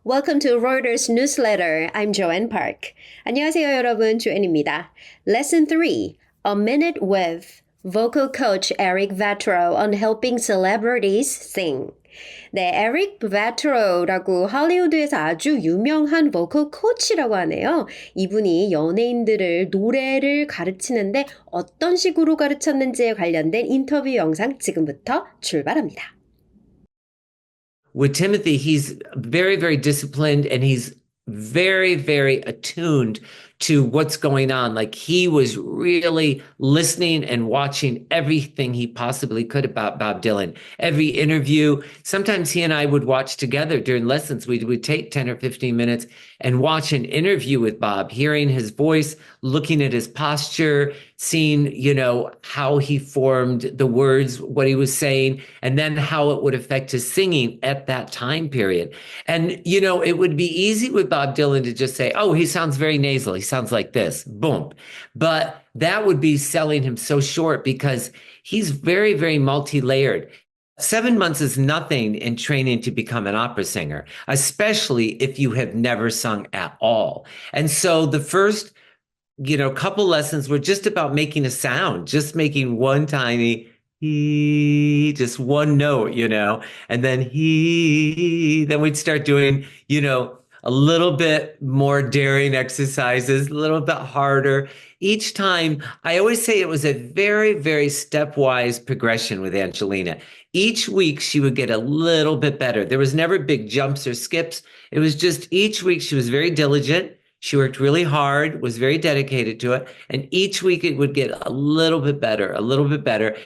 Welcome to Reuters Newsletter. I'm Joanne Park. 안녕하세요, 여러분. 조앤입니다. Lesson 3. A Minute with Vocal Coach Eric Vetro on Helping Celebrities Sing. 네, 에릭 베트로라고 할리우드에서 아주 유명한 보컬 코치라고 하네요. 이분이 연예인들을 노래를 가르치는데 어떤 식으로 가르쳤는지에 관련된 인터뷰 영상 지금부터 출발합니다. With Timothy, he's very, very disciplined and he's very, very attuned to what's going on. Like he was really listening and watching everything he possibly could about Bob Dylan. Every interview. Sometimes he and I would watch together during lessons. We would take 10 or 15 minutes and watch an interview with Bob, hearing his voice, looking at his posture, seeing, how he formed the words, what he was saying, and then how it would affect his singing at that time period. And, it would be easy with Bob Dylan to just say, oh, he sounds very nasal. He sounds like this, boom. But that would be selling him so short because he's very, very multi-layered. 7 months is nothing in training to become an opera singer, especially if you have never sung at all. And so the first, couple lessons were just about making a sound, just making one tiny he, just one note, and then then we'd start doing, a little bit more daring exercises, a little bit harder. Each time, I always say it was a very, very stepwise progression with Angelina. Each week she would get a little bit better. There was never big jumps or skips. It was just each week she was very diligent. She worked really hard, was very dedicated to it. And each week it would get a little bit better, a little bit better.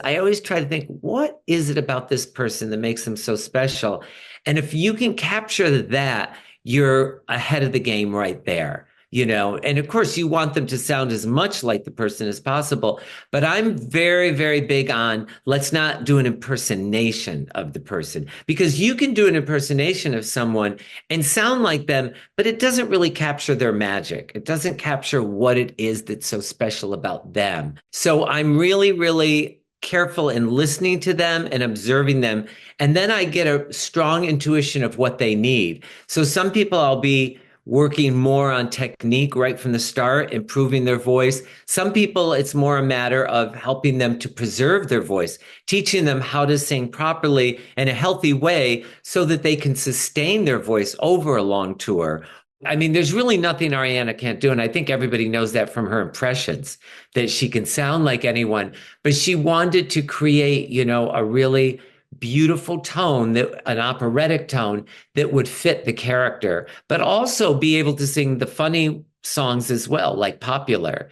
I always try to think, what is it about this person that makes them so special? And if you can capture that, you're ahead of the game right there. And of course you want them to sound as much like the person as possible, but I'm very, very big on let's not do an impersonation of the person, because you can do an impersonation of someone and sound like them, but it doesn't really capture their magic. It doesn't capture what it is that's so special about them. So I'm really, really careful in listening to them and observing them. And then I get a strong intuition of what they need. So some people I'll be working more on technique right from the start, improving their voice. Some people, it's more a matter of helping them to preserve their voice, teaching them how to sing properly in a healthy way so that they can sustain their voice over a long tour. I mean, there's really nothing Ariana can't do. And I think everybody knows that from her impressions, that she can sound like anyone. But she wanted to create, a really beautiful tone, an operatic tone that would fit the character, but also be able to sing the funny songs as well, like Popular.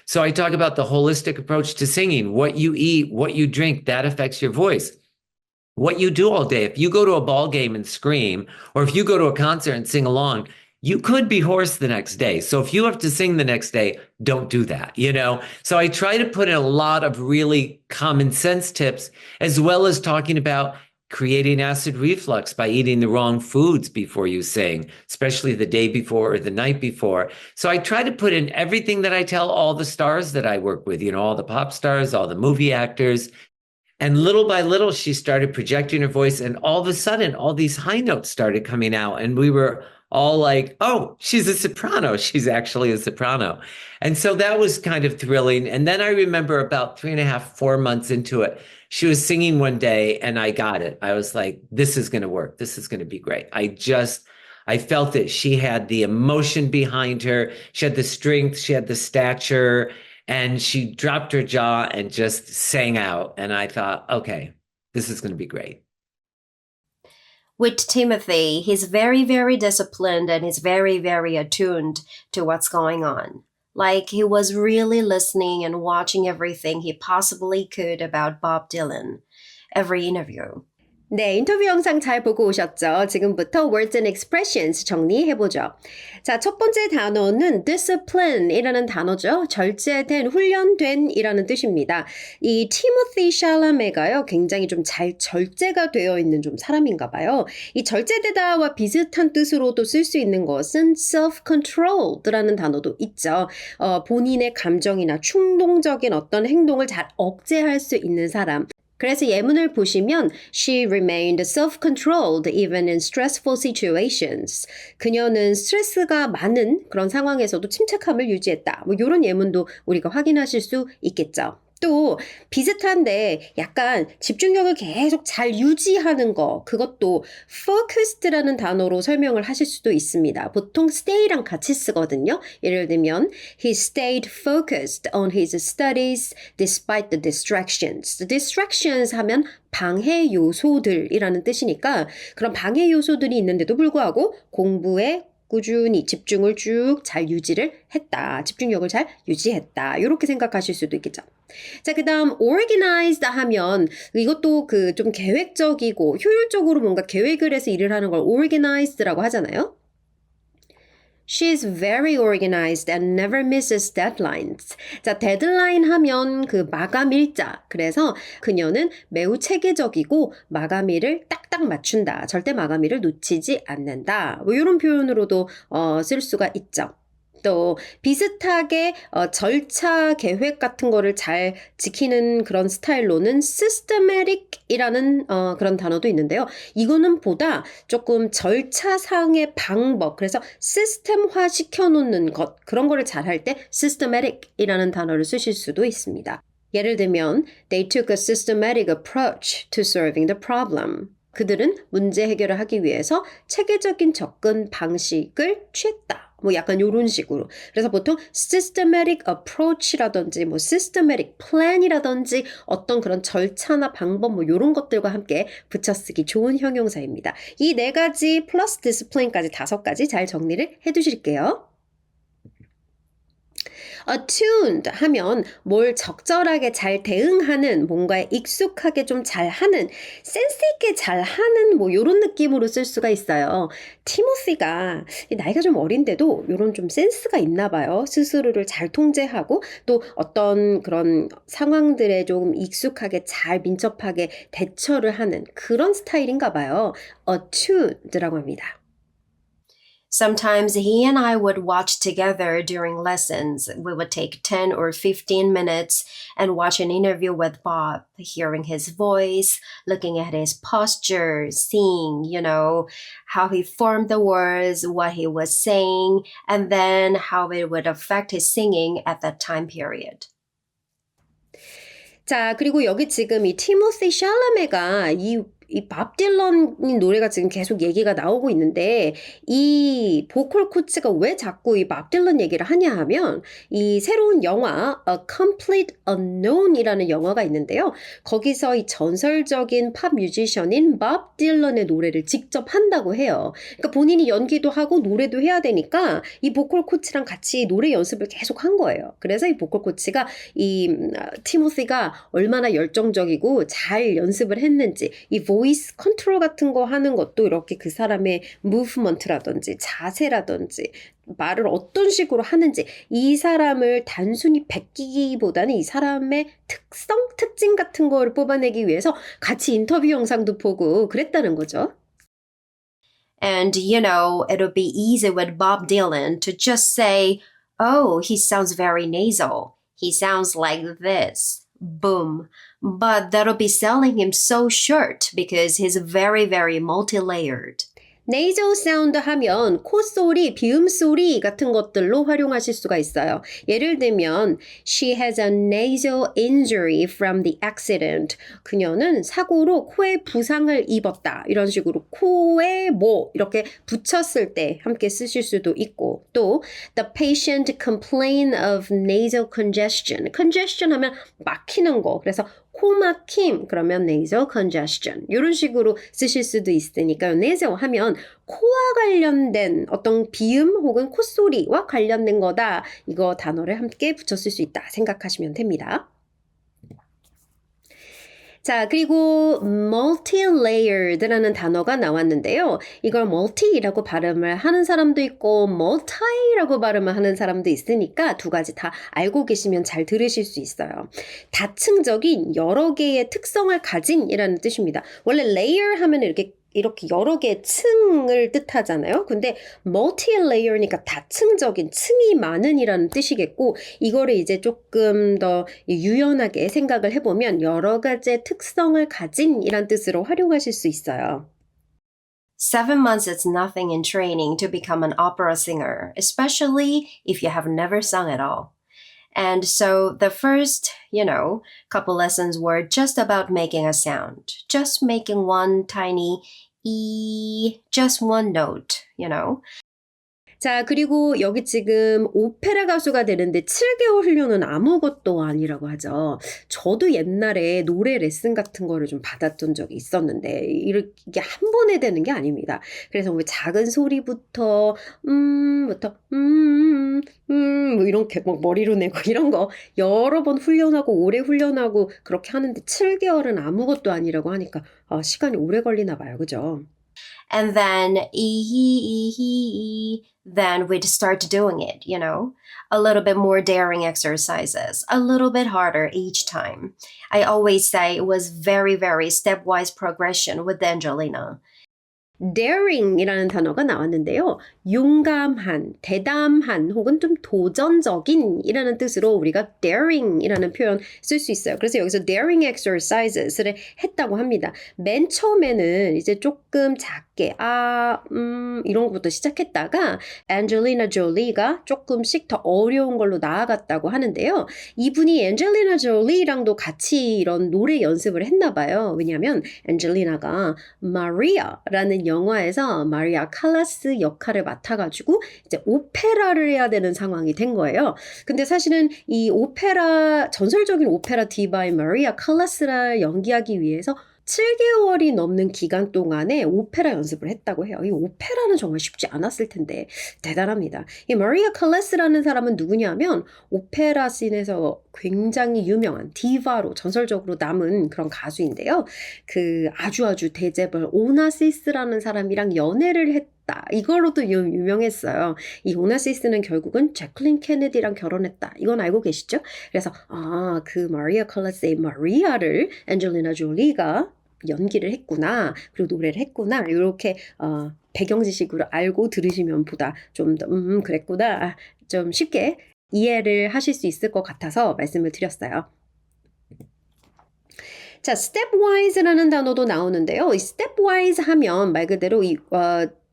So I talk about the holistic approach to singing. What you eat, what you drink, that affects your voice. What you do all day. If you go to a ball game and scream, or if you go to a concert and sing along, you could be hoarse the next day. So if you have to sing the next day, don't do that, So I try to put in a lot of really common sense tips, as well as talking about creating acid reflux by eating the wrong foods before you sing, especially the day before or the night before. So I try to put in everything that I tell all the stars that I work with, all the pop stars, all the movie actors. And little by little, she started projecting her voice. And all of a sudden, all these high notes started coming out. And we were all like, oh, she's a soprano. She's actually a soprano. And so that was kind of thrilling. And then I remember about 3.5, 4 months into it, she was singing one day and I got it. I was like, this is going to work. This is going to be great. I felt it. She had the emotion behind her. She had the strength. She had the stature. And she dropped her jaw and just sang out. And I thought, okay, this is going to be great. With Timothy, he's very, very disciplined and he's very, very attuned to what's going on. Like he was really listening and watching everything he possibly could about Bob Dylan, every interview. 네, 인터뷰 영상 잘 보고 오셨죠? 지금부터 words and expressions 정리해보죠. 자, 첫 번째 단어는 discipline이라는 단어죠. 절제된, 훈련된 이라는 뜻입니다. 이 티모시 샬라메가요, 굉장히 좀 잘 절제가 되어 있는 좀 사람인가 봐요. 이 절제되다와 비슷한 뜻으로도 쓸 수 있는 것은 self-controlled라는 단어도 있죠. 본인의 감정이나 충동적인 어떤 행동을 잘 억제할 수 있는 사람. 그래서 예문을 보시면 She remained self-controlled even in stressful situations. 그녀는 스트레스가 많은 그런 상황에서도 침착함을 유지했다. 뭐 이런 예문도 우리가 확인하실 수 있겠죠. 또 비슷한데 약간 집중력을 계속 잘 유지하는 거 그것도 focused라는 단어로 설명을 하실 수도 있습니다. 보통 stay랑 같이 쓰거든요. 예를 들면 He stayed focused on his studies despite the distractions. distractions 하면 방해 요소들이라는 뜻이니까 그런 방해 요소들이 있는데도 불구하고 공부에 꾸준히 집중을 쭉 잘 유지를 했다. 집중력을 잘 유지했다. 이렇게 생각하실 수도 있겠죠. 자, 그 다음 organized 하면 이것도 그 좀 계획적이고 효율적으로 뭔가 계획을 해서 일을 하는 걸 organized라고 하잖아요. She is very organized and never misses deadlines. 자, 데드라인 하면 그 마감 일자. 그래서 그녀는 매우 체계적이고 마감일을 딱딱 맞춘다. 절대 마감일을 놓치지 않는다. 뭐 이런 표현으로도 쓸 수가 있죠. 또 비슷하게 절차 계획 같은 거를 잘 지키는 그런 스타일로는 systematic이라는 그런 단어도 있는데요. 이거는 보다 조금 절차상의 방법, 그래서 시스템화 시켜놓는 것, 그런 거를 잘 할 때 systematic이라는 단어를 쓰실 수도 있습니다. 예를 들면 They took a systematic approach to solving the problem. 그들은 문제 해결을 하기 위해서 체계적인 접근 방식을 취했다. 뭐 약간 이런 식으로. 그래서 보통 systematic approach라든지 뭐 systematic plan이라든지 어떤 그런 절차나 방법 뭐 이런 것들과 함께 붙여쓰기 좋은 형용사입니다. 이 네 가지 플러스 discipline까지 5가지 잘 정리를 해두실게요. attuned 하면 뭘 적절하게 잘 대응하는 뭔가에 익숙하게 좀 잘하는 센스 있게 잘하는 뭐 이런 느낌으로 쓸 수가 있어요. 티모시가 나이가 좀 어린데도 이런 좀 센스가 있나 봐요. 스스로를 잘 통제하고 또 어떤 그런 상황들에 좀 익숙하게 잘 민첩하게 대처를 하는 그런 스타일인가 봐요. attuned라고 합니다. Sometimes he and I would watch together during lessons. We would take 10 or 15 minutes and watch an interview with Bob, hearing his voice, looking at his posture, seeing, how he formed the words, what he was saying, and then how it would affect his singing at that time period. 자, 그리고 여기 지금 이 티모시 샬라메가 이 밥 딜런 노래가 지금 계속 얘기가 나오고 있는데 이 보컬 코치가 왜 자꾸 이 밥 딜런 얘기를 하냐 하면 이 새로운 영화 A Complete Unknown이라는 영화가 있는데요. 거기서 이 전설적인 팝 뮤지션인 밥 딜런의 노래를 직접 한다고 해요. 그러니까 본인이 연기도 하고 노래도 해야 되니까 이 보컬 코치랑 같이 노래 연습을 계속 한 거예요. 그래서 이 보컬 코치가 이 티모시가 얼마나 열정적이고 잘 연습을 했는지 이 보이스 컨트롤 같은 거 하는 것도 이렇게 그 사람의 무브먼트라든지 자세라든지 말을 어떤 식으로 하는지 이 사람을 단순히 베끼기보다는 이 사람의 특성, 특징 같은 거를 뽑아내기 위해서 같이 인터뷰 영상도 보고 그랬다는 거죠. And, it'll be easy with Bob Dylan to just say, oh, he sounds very nasal. He sounds like this. Boom. But that'll be selling him so short because he's very, very multi-layered. nasal sound 하면 콧소리, 비음소리 같은 것들로 활용하실 수가 있어요. 예를 들면 She has a nasal injury from the accident. 그녀는 사고로 코에 부상을 입었다. 이런 식으로 코에 뭐 이렇게 붙였을 때 함께 쓰실 수도 있고 또 The patient complained of nasal congestion. congestion 하면 막히는 거. 그래서 코 막힘 그러면 nasal congestion 이런 식으로 쓰실 수도 있으니까요. nasal 하면 코와 관련된 어떤 비음 혹은 콧소리와 관련된 거다. 이거 단어를 함께 붙였을 수 있다 생각하시면 됩니다. 자, 그리고 multi-layered라는 단어가 나왔는데요. 이걸 multi라고 발음을 하는 사람도 있고 multi라고 발음을 하는 사람도 있으니까 두 가지 다 알고 계시면 잘 들으실 수 있어요. 다층적인 여러 개의 특성을 가진이라는 뜻입니다. 원래 layer 하면 이렇게 이렇게 여러 개의 층을 뜻하잖아요. 근데 multi-layer니까 다층적인 층이 많은이라는 뜻이겠고 이거를 이제 조금 더 유연하게 생각을 해보면 여러 가지의 특성을 가진이란 뜻으로 활용하실 수 있어요. 7 months is nothing in training to become an opera singer, especially if you have never sung at all. And so the first, couple lessons were just about making a sound, just making one tiny just one note. 자, 그리고 여기 지금 오페라 가수가 되는데 7개월 훈련은 아무것도 아니라고 하죠. 저도 옛날에 노래 레슨 같은 거를 좀 받았던 적이 있었는데 이게 한 번에 되는 게 아닙니다. 그래서 뭐 작은 소리부터 뭐 이렇게 막 머리로 내고 이런 거 여러 번 훈련하고 오래 훈련하고 그렇게 하는데 7개월은 아무것도 아니라고 하니까 시간이 오래 걸리나 봐요. 그죠? And then then we'd start doing it, a little bit more daring exercises, a little bit harder each time. I always say it was very, very stepwise progression with Angelina. daring이라는 단어가 나왔는데요. 용감한, 대담한 혹은 좀 도전적인이라는 뜻으로 우리가 daring이라는 표현 쓸 수 있어요. 그래서 여기서 daring exercises를 했다고 합니다. 맨 처음에는 이제 조금 작게 이런 것부터 시작했다가 앤젤리나 졸리가 조금씩 더 어려운 걸로 나아갔다고 하는데요. 이분이 앤젤리나 졸리랑도 같이 이런 노래 연습을 했나 봐요. 왜냐하면 앤젤리나가 마리아라는 영화에서 마리아 칼라스 역할을 맡아가지고 이제 오페라를 해야 되는 상황이 된 거예요. 근데 사실은 이 전설적인 오페라 디바인 마리아 칼라스를 연기하기 위해서 7개월이 넘는 기간 동안에 오페라 연습을 했다고 해요. 이 오페라는 정말 쉽지 않았을 텐데 대단합니다. 이 마리아 칼라스라는 사람은 누구냐면 오페라 씬에서 굉장히 유명한 디바로 전설적으로 남은 그런 가수인데요. 그 아주 대재벌 오나시스라는 사람이랑 연애를 했다. 이거로도 유명했어요. 이 오나시스는 결국은 제클린 케네디랑 결혼했다. 이건 알고 계시죠? 그래서 그 마리아 칼라스의 마리아를 앤젤리나 졸리가 연기를 했구나. 그리고 노래를 했구나. 이렇게 배경 지식으로 알고 들으시면 보다 좀 더 그랬구나. 좀 쉽게 이해를 하실 수 있을 것 같아서 말씀을 드렸어요. 자, stepwise라는 단어도 나오는데요. 이 stepwise 하면 말 그대로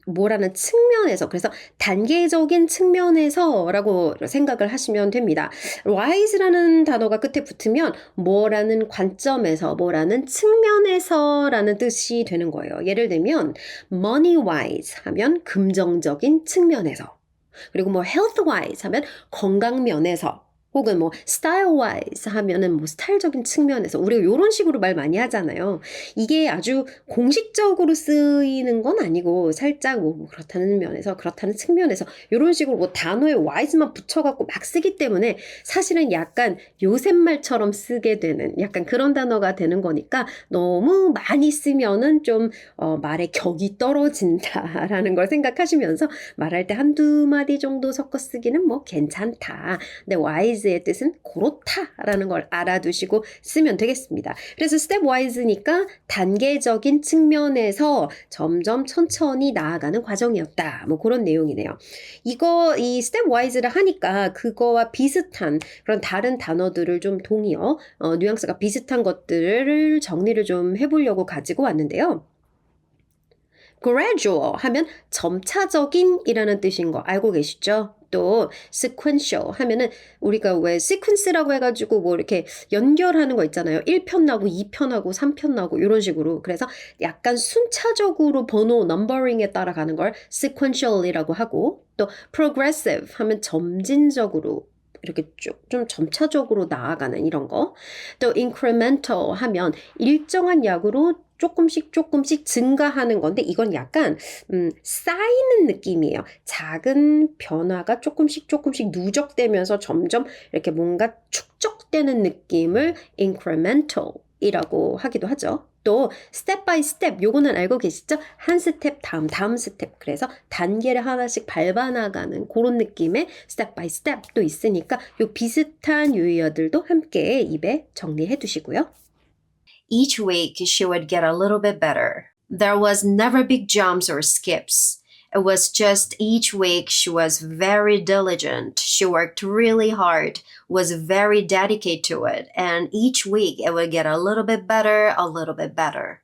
뭐라는 측면에서 그래서 단계적인 측면에서라고 생각을 하시면 됩니다. wise라는 단어가 끝에 붙으면 뭐라는 관점에서 뭐라는 측면에서라는 뜻이 되는 거예요. 예를 들면 money wise 하면 금전적인 측면에서 그리고 뭐 health wise 하면 건강 면에서 혹은 뭐 style wise 하면은 뭐 스타일적인 측면에서 우리가 이런 식으로 말 많이 하잖아요. 이게 아주 공식적으로 쓰이는 건 아니고 살짝 뭐 그렇다는 면에서 그렇다는 측면에서 이런 식으로 뭐 단어에 wise만 붙여갖고 막 쓰기 때문에 사실은 약간 요새말처럼 쓰게 되는 약간 그런 단어가 되는 거니까 너무 많이 쓰면은 좀 말의 격이 떨어진다라는 걸 생각하시면서 말할 때 한두 마디 정도 섞어 쓰기는 뭐 괜찮다. 근데 wise의 뜻은 그렇다라는 걸 알아두시고 쓰면 되겠습니다. 그래서 stepwise니까 단계적인 측면에서 점점 천천히 나아가는 과정이었다. 뭐 그런 내용이네요. 이 stepwise를 하니까 그거와 비슷한 그런 다른 단어들을 좀 동의어, 뉘앙스가 비슷한 것들을 정리를 좀 해보려고 가지고 왔는데요. gradual 하면 점차적인이라는 뜻인 거 알고 계시죠? 또 sequential 하면은 우리가 왜 sequence라고 해가지고 뭐 이렇게 연결하는 거 있잖아요. 1편 나고 2편 하고 3편 나고 이런 식으로 그래서 약간 순차적으로 번호 넘버링에 따라가는 걸 sequential이라고 하고 또 progressive 하면 점진적으로 이렇게 쭉 좀 점차적으로 나아가는 이런 거. 또 incremental 하면 일정한 약으로 조금씩 증가하는 건데 이건 약간 쌓이는 느낌이에요. 작은 변화가 조금씩 누적되면서 점점 이렇게 뭔가 축적되는 느낌을 incremental이라고 하기도 하죠. 또 step by step 요거는 알고 계시죠? 한 스텝 다음 스텝 그래서 단계를 하나씩 밟아나가는 그런 느낌의 step by step도 있으니까 요 비슷한 유의어들도 함께 입에 정리해 두시고요. Each week, she would get a little bit better. There was never big jumps or skips. It was just each week she was very diligent. She worked really hard, was very dedicated to it, and each week it would get a little bit better, a little bit better.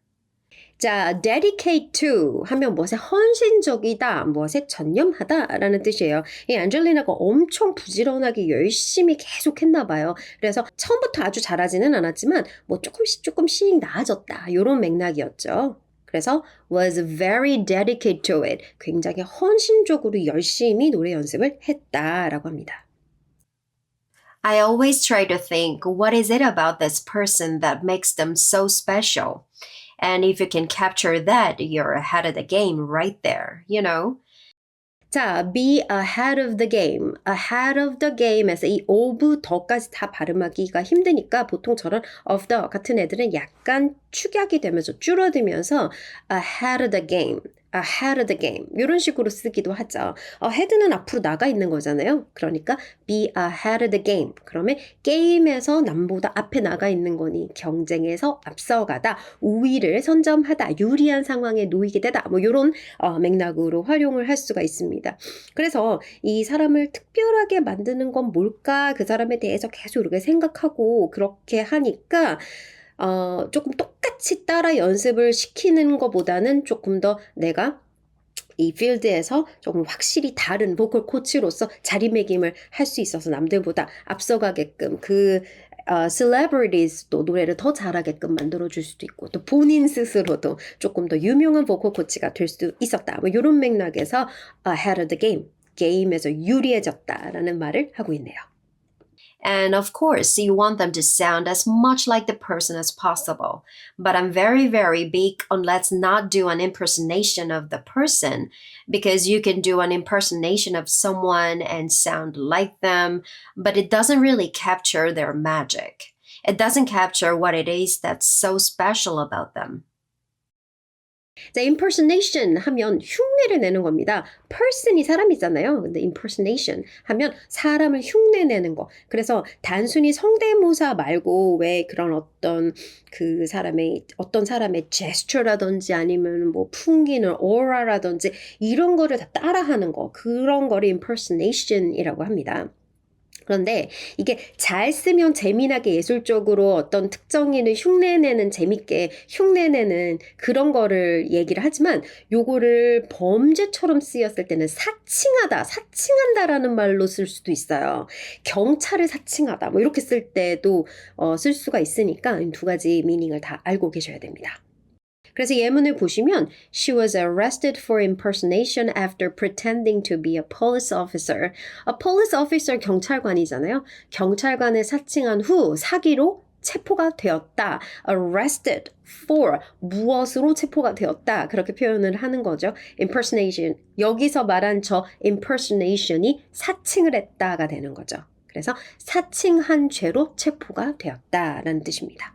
자, dedicate to 하면 무엇에 헌신적이다, 무엇에 전념하다라는 뜻이에요. 이 안젤리나가 엄청 부지런하게 열심히 계속 했나 봐요. 그래서 처음부터 아주 잘하지는 않았지만 뭐 조금씩 나아졌다. 이런 맥락이었죠. 그래서 was very dedicated to it. 굉장히 헌신적으로 열심히 노래 연습을 했다라고 합니다. I always try to think, what is it about this person that makes them so special? And if you can capture that, you're ahead of the game right there, you know? 자, be ahead of the game. ahead of the game에서 이 of the까지 다 발음하기가 힘드니까 보통 저런 of the 같은 애들은 약간 축약이 되면서 줄어들면서 ahead of the game. ahead of the game. 이런 식으로 쓰기도 하죠. ahead는 앞으로 나가 있는 거잖아요. 그러니까 be ahead of the game. 그러면 게임에서 남보다 앞에 나가 있는 거니 경쟁에서 앞서가다, 우위를 선점하다, 유리한 상황에 놓이게 되다. 뭐 이런 맥락으로 활용을 할 수가 있습니다. 그래서 이 사람을 특별하게 만드는 건 뭘까? 그 사람에 대해서 계속 이렇게 생각하고 그렇게 하니까 조금 똑같이 따라 연습을 시키는 것보다는 조금 더 내가 이 필드에서 조금 확실히 다른 보컬 코치로서 자리매김을 할 수 있어서 남들보다 앞서가게끔 그 celebrities도 노래를 더 잘하게끔 만들어줄 수도 있고 또 본인 스스로도 조금 더 유명한 보컬 코치가 될 수 있었다. 뭐 이런 맥락에서 ahead of the game, 게임에서 유리해졌다라는 말을 하고 있네요. And of course, you want them to sound as much like the person as possible. But I'm very, very big on let's not do an impersonation of the person because you can do an impersonation of someone and sound like them, but it doesn't really capture their magic. It doesn't capture what it is that's so special about them. 자, impersonation 하면 흉내를 내는 겁니다. person이 사람이잖아요. 근데 impersonation 하면 사람을 흉내내는 거. 그래서 단순히 성대모사 말고 왜 그런 어떤 그 사람의 어떤 사람의 gesture라든지 아니면 뭐 풍기는 aura라든지 이런 거를 다 따라하는 거. 그런 거를 impersonation이라고 합니다. 그런데 이게 잘 쓰면 재미나게 예술적으로 어떤 특정인을 흉내내는 재밌게 흉내내는 그런 거를 얘기를 하지만 요거를 범죄처럼 쓰였을 때는 사칭한다라는 말로 쓸 수도 있어요. 경찰을 사칭하다 뭐 이렇게 쓸 때도 쓸 수가 있으니까 이 두 가지 미닝을 다 알고 계셔야 됩니다. 그래서 예문을 보시면 She was arrested for impersonation after pretending to be a police officer. A police officer 경찰관이잖아요. 경찰관을 사칭한 후 사기로 체포가 되었다. Arrested for 무엇으로 체포가 되었다. 그렇게 표현을 하는 거죠. Impersonation. 여기서 말한 저 impersonation이 사칭을 했다가 되는 거죠. 그래서 사칭한 죄로 체포가 되었다라는 뜻입니다.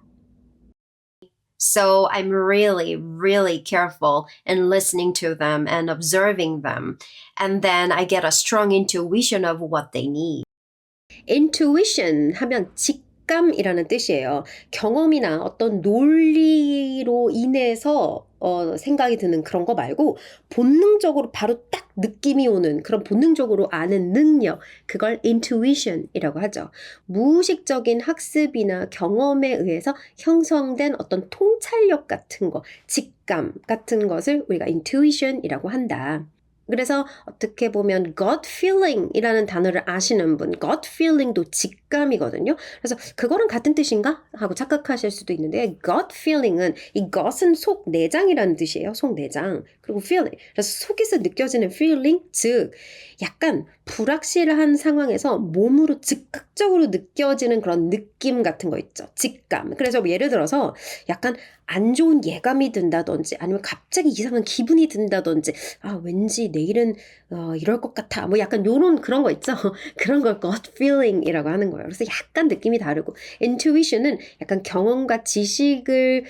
So I'm really, really careful in listening to them and observing them. And then I get a strong intuition of what they need. Intuition 하면 직감이라는 뜻이에요. 경험이나 어떤 논리로 인해서 생각이 드는 그런 거 말고 본능적으로 바로 딱 느낌이 오는 그런 본능적으로 아는 능력, 그걸 intuition이라고 하죠. 무의식적인 학습이나 경험에 의해서 형성된 어떤 통찰력 같은 거, 직감 같은 것을 우리가 intuition이라고 한다. 그래서 어떻게 보면 gut feeling이라는 단어를 아시는 분, gut feeling도 직감이거든요. 그래서 그거랑 같은 뜻인가? 하고 착각하실 수도 있는데 gut feeling은 이 gut은 속 내장이라는 뜻이에요. 속 내장. 그리고 feeling. 그래서 속에서 느껴지는 feeling, 즉 약간 불확실한 상황에서 몸으로 즉각적으로 느껴지는 그런 느낌 같은 거 있죠. 직감. 그래서 예를 들어서 약간 안 좋은 예감이 든다든지 아니면 갑자기 이상한 기분이 든다든지 왠지 내일은 이럴 것 같아. 뭐 약간 요런 그런 거 있죠. 그런 걸 gut feeling이라고 하는 거예요. 그래서 약간 느낌이 다르고 intuition은 약간 경험과 지식을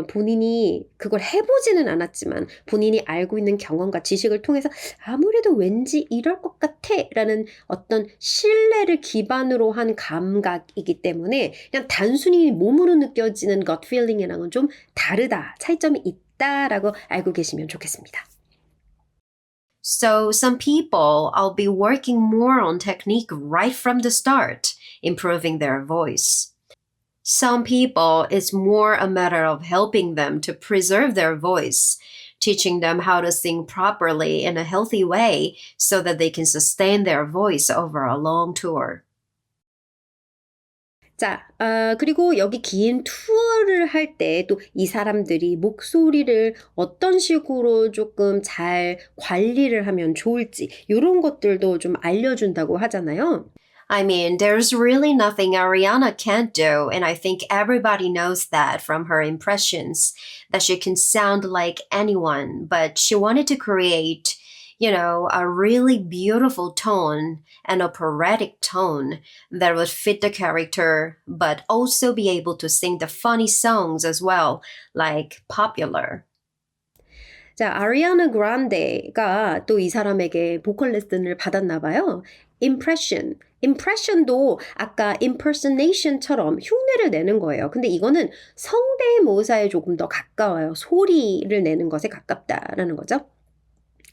본인이 그걸 해보지는 않았지만 본인이 알고 있는 경험과 지식을 통해서 아무래도 왠지 이럴 것 같아 라는 어떤 신뢰를 기반으로 한 감각이기 때문에 그냥 단순히 몸으로 느껴지는 gut feeling이랑은 좀 다르다, 차이점이 있다라고 알고 계시면 좋겠습니다. So some people, I'll be working more on technique right from the start, improving their voice. Some people, it's more a matter of helping them to preserve their voice, teaching them how to sing properly in a healthy way so that they can sustain their voice over a long tour. 자, 그리고 여기 긴 투어를 할 때 또 이 사람들이 목소리를 어떤 식으로 조금 잘 관리를 하면 좋을지 이런 것들도 좀 알려준다고 하잖아요. I mean, there's really nothing Ariana can't do, and I think everybody knows that from her impressions, that she can sound like anyone, but she wanted to create, a really beautiful tone and operatic tone that would fit the character, but also be able to sing the funny songs as well, like Popular. 자, 아리아나 그란데가 또 이 사람에게 보컬 레슨을 받았나 봐요. impression도 아까 impersonation처럼 흉내를 내는 거예요. 근데 이거는 성대모사에 조금 더 가까워요. 소리를 내는 것에 가깝다라는 거죠.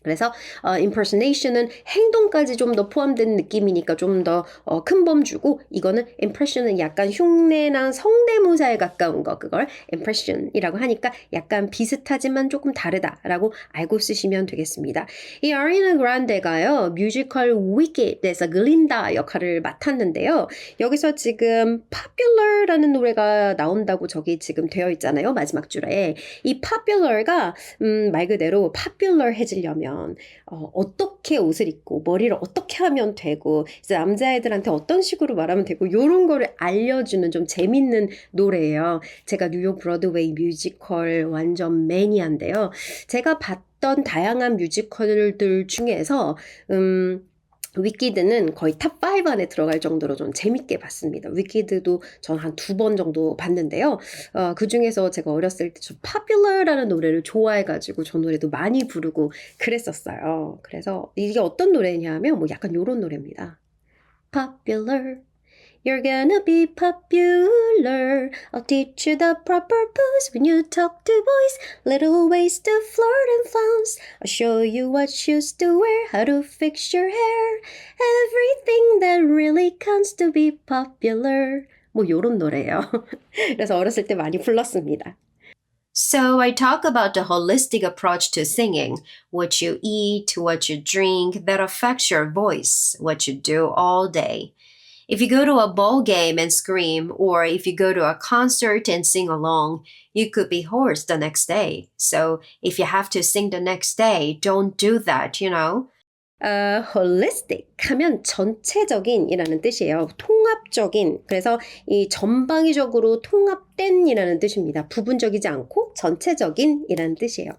그래서 impersonation은 행동까지 좀 더 포함된 느낌이니까 좀 더 큰 범 주고 이거는 impression은 약간 흉내나 성대모사에 가까운 거 그걸 impression이라고 하니까 약간 비슷하지만 조금 다르다라고 알고 쓰시면 되겠습니다. 이 아리아나 그란데가요 뮤지컬 Wicked에서 글린다 역할을 맡았는데요. 여기서 지금 Popular라는 노래가 나온다고 저기 지금 되어 있잖아요. 마지막 줄에 이 Popular가 말 그대로 popular해지려면 어떻게 옷을 입고 머리를 어떻게 하면 되고 이제 남자애들한테 어떤 식으로 말하면 되고 이런 거를 알려주는 좀 재밌는 노래예요. 제가 뉴욕 브로드웨이 뮤지컬 완전 매니아인데요. 제가 봤던 다양한 뮤지컬들 중에서 위키드는 거의 탑5 안에 들어갈 정도로 좀 재밌게 봤습니다. 위키드도 전 한 2번 정도 봤는데요. 그 중에서 제가 어렸을 때 좀 Popular라는 노래를 좋아해가지고 저 노래도 많이 부르고 그랬었어요. 그래서 이게 어떤 노래냐 하면 뭐 약간 요런 노래입니다. Popular You're gonna be popular. I'll teach you the proper pose when you talk to boys. Little ways to flirt and flounce. I'll show you what shoes to wear, how to fix your hair. Everything that really counts to be popular. 뭐 요런 노래예요. 그래서 어렸을 때 많이 불렀습니다. So I talk about the holistic approach to singing, what you eat, what you drink, that affects your voice, what you do all day. If you go to a ball game and scream, or if you go to a concert and sing along, you could be hoarse the next day. So if you have to sing the next day, don't do that, holistic 하면 전체적인이라는 뜻이에요. 통합적인. 그래서 이 전방위적으로 통합된이라는 뜻입니다. 부분적이지 않고 전체적인이라는 뜻이에요.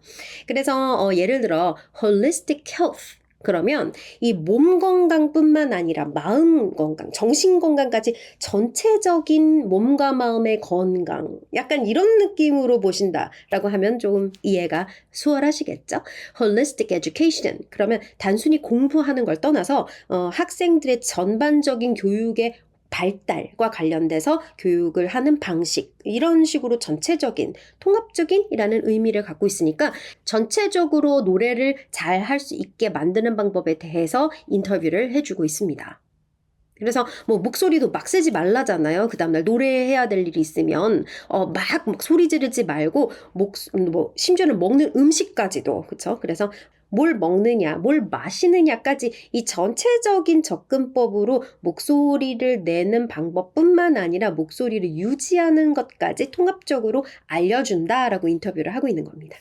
그래서 예를 들어 holistic health 그러면 이 몸 건강뿐만 아니라 마음 건강, 정신 건강까지 전체적인 몸과 마음의 건강 약간 이런 느낌으로 보신다라고 하면 좀 이해가 수월하시겠죠? Holistic education 그러면 단순히 공부하는 걸 떠나서 학생들의 전반적인 교육의 발달과 관련돼서 교육을 하는 방식 이런 식으로 전체적인 통합적인이라는 의미를 갖고 있으니까 전체적으로 노래를 잘 할 수 있게 만드는 방법에 대해서 인터뷰를 해주고 있습니다. 그래서 뭐 목소리도 막 쓰지 말라잖아요. 그 다음날 노래해야 될 일이 있으면 막 소리 지르지 말고 뭐 심지어는 먹는 음식까지도 그렇죠. 그래서 뭘 먹느냐, 뭘 마시느냐까지 이 전체적인 접근법으로 목소리를 내는 방법뿐만 아니라 목소리를 유지하는 것까지 통합적으로 알려준다라고 인터뷰를 하고 있는 겁니다.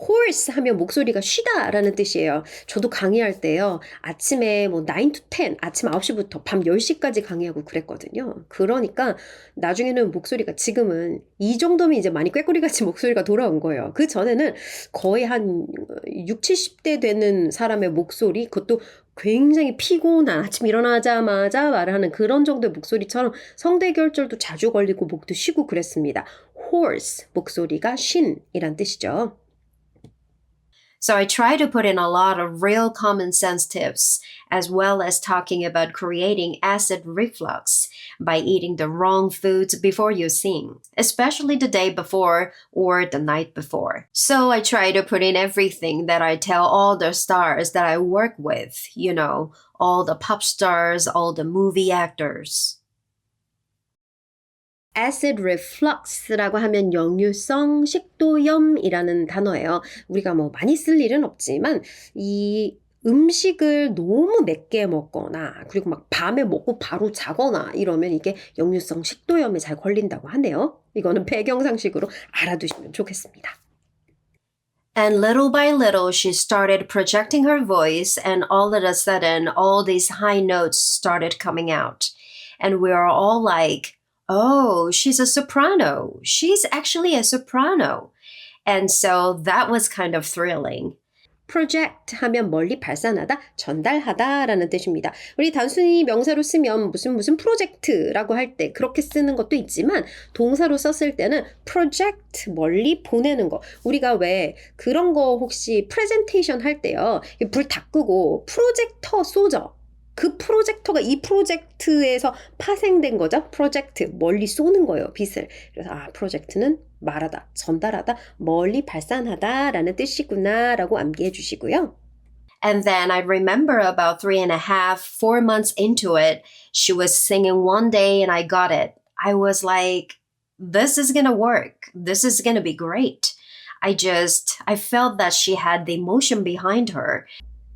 hoarse 하면 목소리가 쉬다라는 뜻이에요. 저도 강의할 때요. 아침에 뭐 9 to 10, 아침 9시부터 밤 10시까지 강의하고 그랬거든요. 그러니까 나중에는 목소리가 지금은 이 정도면 이제 많이 꾀꼬리같이 목소리가 돌아온 거예요. 그 전에는 거의 한 60, 70대 되는 사람의 목소리 그것도 굉장히 피곤한 아침 일어나자마자 말을 하는 그런 정도의 목소리처럼 성대결절도 자주 걸리고 목도 쉬고 그랬습니다. hoarse, 목소리가 쉰이란 뜻이죠. So I try to put in a lot of real common sense tips, as well as talking about creating acid reflux by eating the wrong foods before you sing, especially the day before or the night before. So I try to put in everything that I tell all the stars that I work with, all the pop stars, all the movie actors. acid reflux라고 하면 역류성 식도염이라는 단어예요. 우리가 뭐 많이 쓸 일은 없지만 이 음식을 너무 맵게 먹거나 그리고 막 밤에 먹고 바로 자거나 이러면 이게 역류성 식도염에 잘 걸린다고 하네요. 이거는 배경상식으로 알아두시면 좋겠습니다. And little by little, she started projecting her voice, and all of a sudden, all these high notes started coming out. And we are all like, oh, she's a soprano. She's actually a soprano. And so that was kind of thrilling. project 하면 멀리 발산하다, 전달하다 라는 뜻입니다. 우리 단순히 명사로 쓰면 무슨 프로젝트라고 할 때 그렇게 쓰는 것도 있지만 동사로 썼을 때는 project, 멀리 보내는 거. 우리가 왜 그런 거 혹시 프레젠테이션 할 때요. 불 다 끄고 프로젝터 쏘죠. 그 프로젝터가 이 프로젝트에서 파생된 거죠. 프로젝트, 멀리 쏘는 거예요. 빛을. 그래서 프로젝트는 말하다, 전달하다, 멀리 발산하다 라는 뜻이구나 라고 암기해 주시고요. And then I remember about 3.5, 4 months into it, she was singing one day and I got it. I was like, this is gonna work. This is gonna be great. I felt that she had the emotion behind her.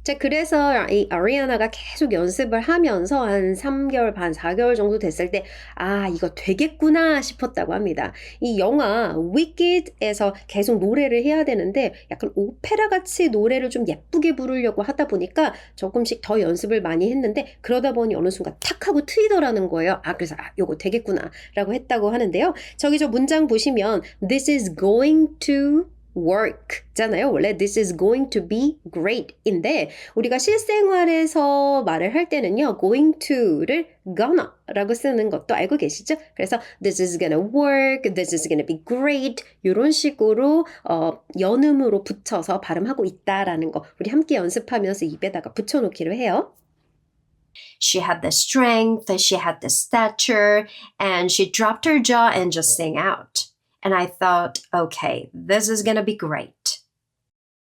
자, 그래서 이 아리아나가 계속 연습을 하면서 한 3개월 반, 4개월 정도 됐을 때 이거 되겠구나 싶었다고 합니다. 이 영화 Wicked에서 계속 노래를 해야 되는데 약간 오페라 같이 노래를 좀 예쁘게 부르려고 하다 보니까 조금씩 더 연습을 많이 했는데 그러다 보니 어느 순간 탁 하고 트이더라는 거예요. 그래서 요거 되겠구나 라고 했다고 하는데요. 저기 저 문장 보시면 This is going to work 잖아요. 원래 this is going to be great 인데 우리가 실생활에서 말을 할 때는요. going to를 gonna 라고 쓰는 것도 알고 계시죠? 그래서 this is gonna work, this is gonna be great 이런 식으로 연음으로 붙여서 발음하고 있다라는 거 우리 함께 연습하면서 입에다가 붙여놓기로 해요. She had the strength, she had the stature, and she dropped her jaw and just sang out. And I thought, okay, this is gonna be great.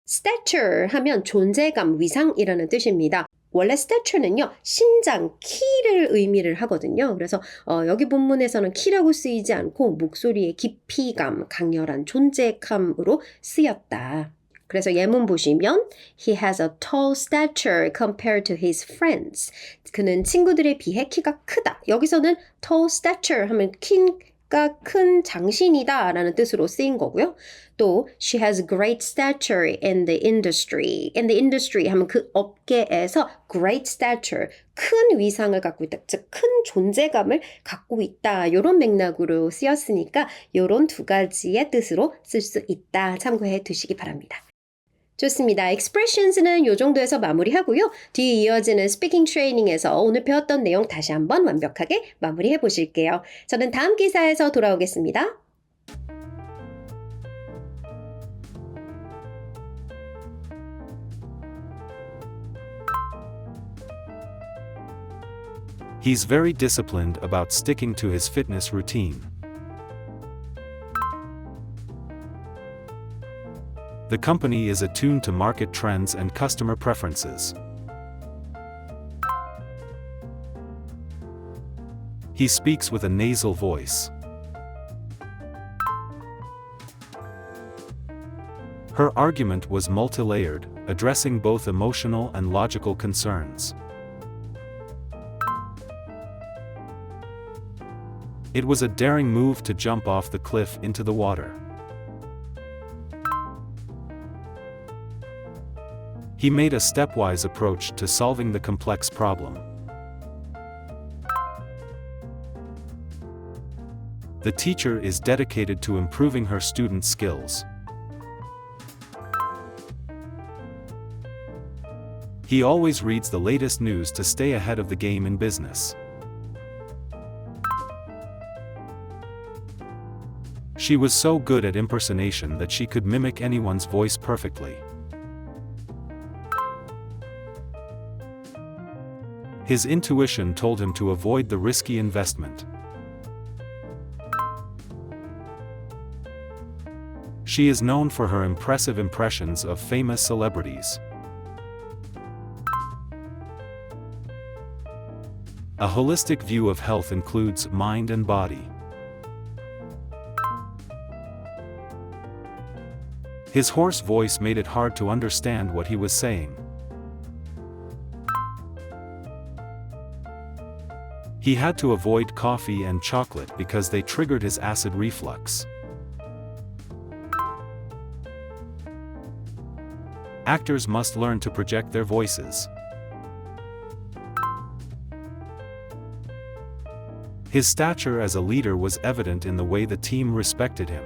stature 하면 존재감, 위상이라는 뜻입니다. 원래 stature는요, 신장, 키를 의미를 하거든요. 그래서 여기 본문에서는 키라고 쓰이지 않고 목소리의 깊이감, 강렬한 존재감으로 쓰였다. 그래서 예문 보시면 He has a tall stature compared to his friends. 그는 친구들에 비해 키가 크다. 여기서는 tall stature 하면 키가 큰 장신이다 라는 뜻으로 쓰인 거고요. 또 she has great stature in the industry. in the industry 하면 그 업계에서 great stature, 큰 위상을 갖고 있다. 즉 큰 존재감을 갖고 있다. 이런 맥락으로 쓰였으니까 이런 두 가지의 뜻으로 쓸 수 있다. 참고해 두시기 바랍니다. 좋습니다. expressions는 이 정도에서 마무리하고요. 뒤에 이어지는 스피킹 트레이닝에서 오늘 배웠던 내용 다시 한번 완벽하게 마무리해 보실게요. 저는 다음 기사에서 돌아오겠습니다. He's very disciplined about sticking to his fitness routine. The company is attuned to market trends and customer preferences. He speaks with a nasal voice. Her argument was multi-layered, addressing both emotional and logical concerns. It was a daring move to jump off the cliff into the water. He made a stepwise approach to solving the complex problem. The teacher is dedicated to improving her students' skills. He always reads the latest news to stay ahead of the game in business. She was so good at impersonation that she could mimic anyone's voice perfectly. His intuition told him to avoid the risky investment. She is known for her impressive impressions of famous celebrities. A holistic view of health includes mind and body. His hoarse voice made it hard to understand what he was saying. He had to avoid coffee and chocolate because they triggered his acid reflux. Actors must learn to project their voices. His stature as a leader was evident in the way the team respected him.